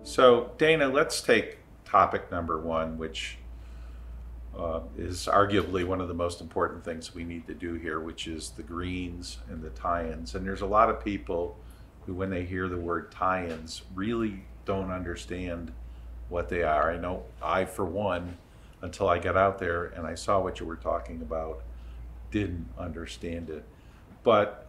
So, Dana, let's take topic number one, which is arguably one of the most important things we need to do here, which is the greens and the tie-ins. And there's a lot of people who, when they hear the word tie-ins, really don't understand what they are. I know I, for one, until I got out there and I saw what you were talking about, didn't understand it. But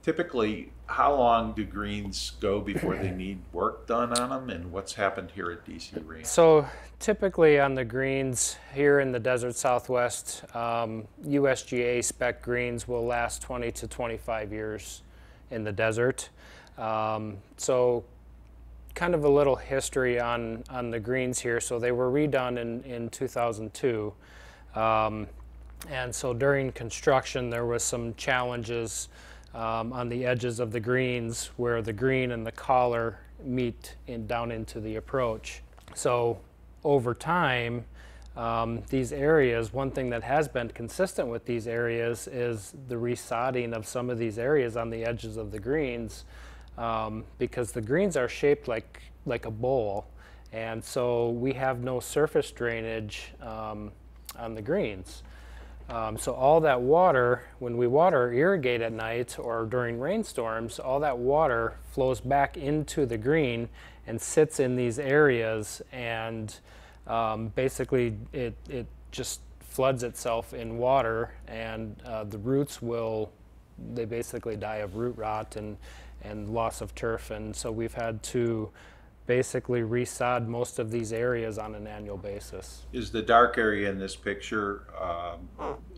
typically, how long do greens go before they need work done on them, and what's happened here at DC Ranch? So typically on the greens here in the desert Southwest, USGA spec greens will last 20 to 25 years in the desert. So kind of a little history on the greens here. So they were redone in 2002. And so during construction there was some challenges on the edges of the greens where the green and the collar meet down into the approach. So over time, these areas, one thing that has been consistent with these areas is the resodding of some of these areas on the edges of the greens, because the greens are shaped like a bowl, and so we have no surface drainage on the greens. So all that water, when we water or irrigate at night or during rainstorms, all that water flows back into the green and sits in these areas, and basically it just floods itself in water, and the roots they basically die of root rot and loss of turf, and so we've had to basically resod most of these areas on an annual basis. Is the dark area in this picture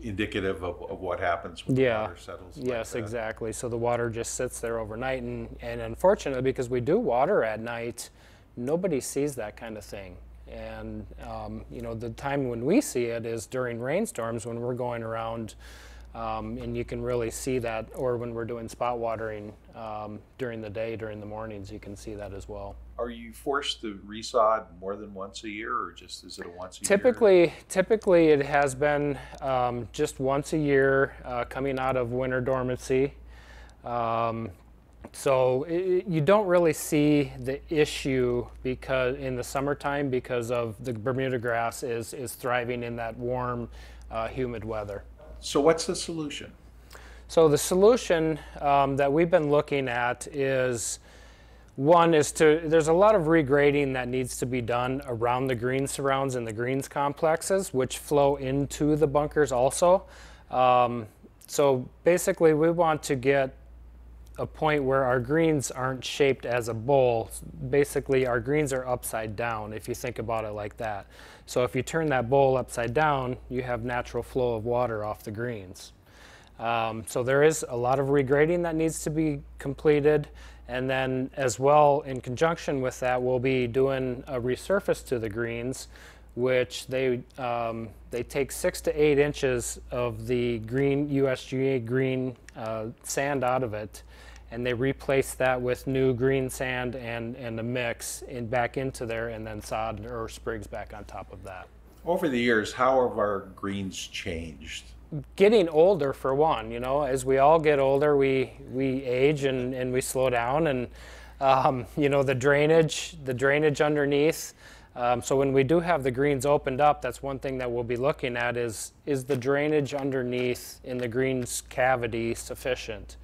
indicative of what happens when the water settles? Yes, like exactly. So the water just sits there overnight, and unfortunately, because we do water at night, nobody sees that kind of thing. And you know, the time when we see it is during rainstorms when we're going around, and you can really see that, or when we're doing spot watering during the day, during the mornings, you can see that as well. Are you forced to resod more than once a year, or just is it a once a year? Typically it has been just once a year coming out of winter dormancy. So you don't really see the issue because in the summertime, because of the Bermuda grass is thriving in that warm, humid weather. So what's the solution? So the solution that we've been looking at is, there's a lot of regrading that needs to be done around the green surrounds and the greens complexes, which flow into the bunkers also. So basically we want to get a point where our greens aren't shaped as a bowl. Basically our greens are upside down, if you think about it like that. So if you turn that bowl upside down, you have natural flow of water off the greens. So there is a lot of regrading that needs to be completed, and then as well in conjunction with that we'll be doing a resurface to the greens, which they take 6 to 8 inches of the green USGA green sand out of it, and they replace that with new green sand and a mix back into there, and then sod or sprigs back on top of that. Over the years, how have our greens changed? Getting older, for one. You know, as we all get older, we age and we slow down, and you know, the drainage underneath. So when we do have the greens opened up, that's one thing that we'll be looking at is the drainage underneath in the greens cavity sufficient?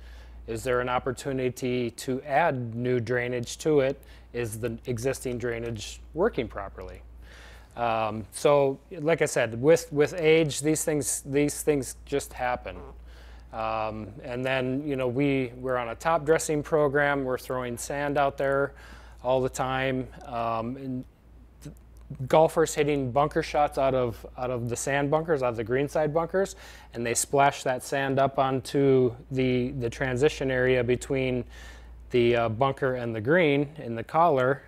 Is there an opportunity to add new drainage to it? Is the existing drainage working properly? So like I said, with age, these things just happen. And then, you know, we're on a top dressing program. We're throwing sand out there all the time. And golfers hitting bunker shots out of the sand bunkers, out of the greenside bunkers, and they splash that sand up onto the transition area between the bunker and the green in the collar.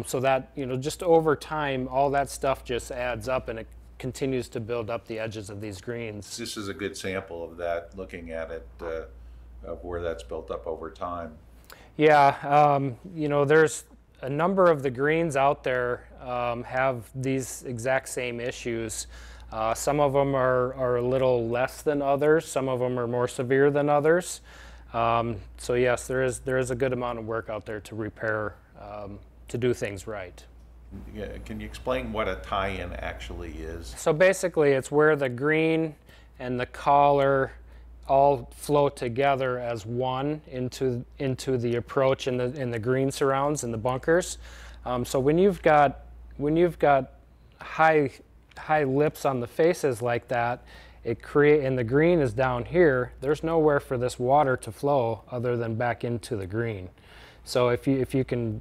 So that, you know, just over time, all that stuff just adds up, and it continues to build up the edges of these greens. This is a good sample of that, looking at it, of where that's built up over time. Yeah, you know, there's a number of the greens out there have these exact same issues. Some of them are a little less than others. Some of them are more severe than others. So yes, there is a good amount of work out there to repair do things right. Yeah, can you explain what a tie-in actually is? So basically, it's where the green and the collar all flow together as one into the approach in the green surrounds and the bunkers. So when you've got high lips on the faces like that, and the green is down here, there's nowhere for this water to flow other than back into the green. So if you can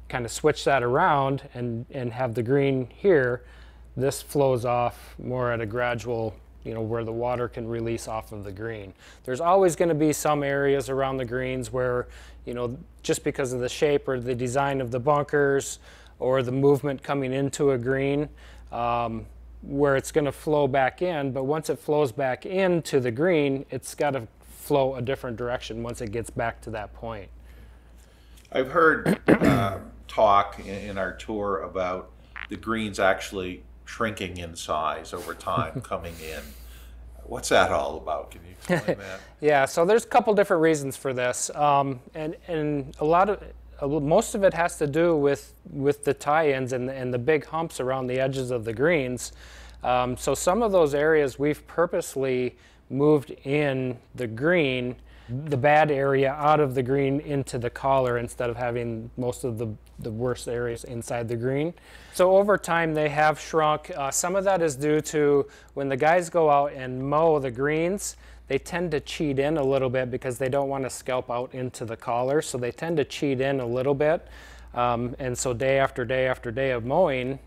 kind of switch that around and have the green here, this flows off more at a gradual, where the water can release off of the green. There's always going to be some areas around the greens where, just because of the shape or the design of the bunkers or the movement coming into a green, where it's going to flow back in, but once it flows back into the green, it's got to flow a different direction once it gets back to that point. I've heard talk in our tour about the greens actually shrinking in size over time coming in. What's that all about? Can you explain that? Yeah, so there's a couple different reasons for this, and most of it has to do with the tie-ins and the big humps around the edges of the greens. So some of those areas we've purposely moved in the green, the bad area out of the green into the collar instead of having most of the worst areas inside the green. So over time they have shrunk. Some of that is due to when the guys go out and mow the greens, they tend to cheat in a little bit because they don't want to scalp out into the collar, so they tend to cheat in a little bit. And so day after day after day of mowing,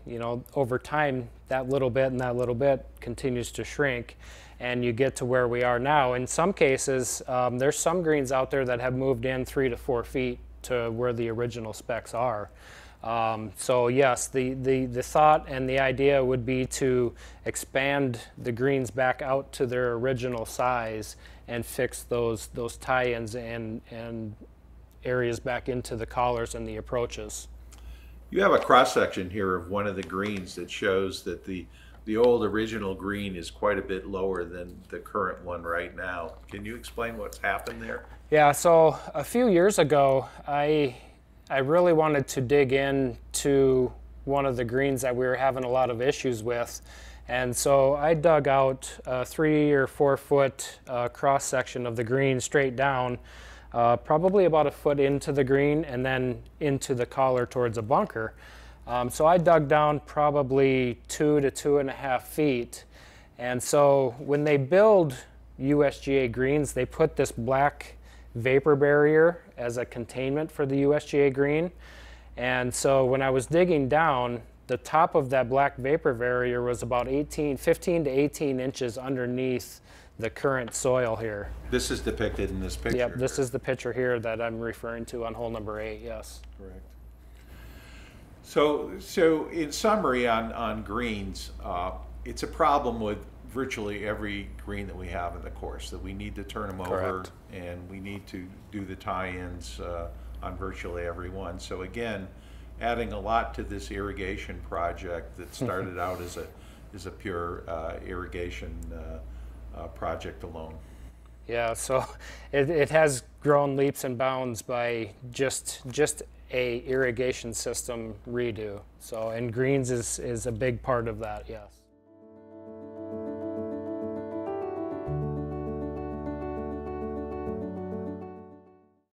over time that little bit and that little bit continues to shrink, and you get to where we are now. In some cases, there's some greens out there that have moved in 3 to 4 feet to where the original specs are. So yes, the thought and the idea would be to expand the greens back out to their original size and fix those tie-ins and areas back into the collars and the approaches. You have a cross-section here of one of the greens that shows that the old original green is quite a bit lower than the current one right now. Can you explain what's happened there? Yeah, so a few years ago, I really wanted to dig into one of the greens that we were having a lot of issues with. And so I dug out a 3 or 4 foot cross section of the green straight down, probably about 1 foot into the green and then into the collar towards a bunker. So I dug down probably 2 to 2.5 feet. And so when they build USGA greens, they put this black vapor barrier as a containment for the USGA green. And so when I was digging down, the top of that black vapor barrier was about 15 to 18 inches underneath the current soil here. This is depicted in this picture. Yep, this is the picture here that I'm referring to on hole number 8, yes. Correct. So in summary on greens, it's a problem with virtually every green that we have in the course, that we need to turn them over. Correct. And we need to do the tie-ins on virtually every one. So again, adding a lot to this irrigation project that started out as a pure irrigation project alone. Yeah, so it has grown leaps and bounds by just a irrigation system redo. So, and greens is a big part of that, yes.